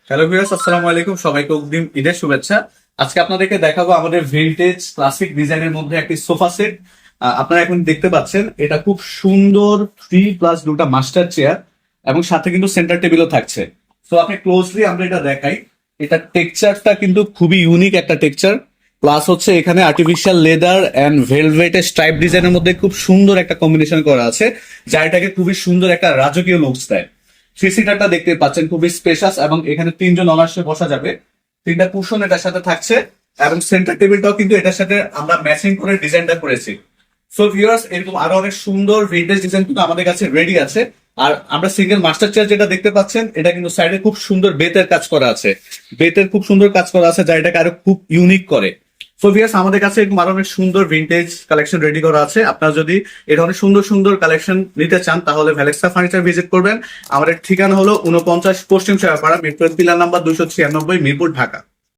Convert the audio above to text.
Hello viewers, আসসালামু আলাইকুম। সবাইকে অগ্রিম ঈদের শুভেচ্ছা। আজকে আপনাদেরকে দেখাবো আমাদের ভিন্টেজ ক্লাসিক ডিজাইনের মধ্যে একটি সোফা সেট। আপনারা এখন দেখতে পাচ্ছেন, এটা খুব সুন্দর 3+2 দুটা মাস্টার চেয়ার এবং সাথে কিন্তু সেন্টার টেবিলও থাকছে। তো আপনি ক্লোজলি আমরা এটা দেখাই, এটা টেক্সচারটা কিন্তু খুবই ইউনিক একটা টেক্সচার। প্লাস হচ্ছে এখানে আর্টিফিশিয়াল লেদার এন্ড ভেলভেটের স্ট্রাইপ ডিজাইনের মধ্যে খুব সুন্দর একটা কম্বিনেশন করা আছে, যা এটাকে খুবই সুন্দর একটা রাজকীয় লুকস দেয়। থ্রি সিটারটা দেখতে পাচ্ছেন খুবই স্পেশাস এবং এখানে তিনজন অনার্সে বসা যাবে। তিনটা কুশন এটার সাথে থাকছে এবং সেন্টার টেবিলটাও কিন্তু এটার সাথে আমরা ম্যাচিং করে ডিজাইনটা করেছি। সো ভিউয়ার্স, এরকম আরো অনেক সুন্দর ভিন্টেজ ডিজাইন কিন্তু আমাদের কাছে রেডি আছে। আর আমরা সিঙ্গেল মাস্টার চেয়ার যেটা দেখতে পাচ্ছেন, এটা কিন্তু সাইডে খুব সুন্দর বেতের কাজ করা আছে। বেতের খুব সুন্দর কাজ করা আছে, যা এটাকে আরো খুব ইউনিক করে। সো ভিউয়ার্স, আমাদের কাছে এরকম আরো অনেক সুন্দর ভিন্টেজ কালেকশন রেডি করা আছে। আপনারা যদি এই ধরনের সুন্দর সুন্দর কালেকশন নিতে চান, তাহলে ভ্যালেক্সা ফার্নিচার ভিজিট করবেন। আমাদের ঠিকানা হলো 49 পশ্চিম সাহেবপাড়া, মিরপুর পিলার নাম্বার 296, মিরপুর, ঢাকা।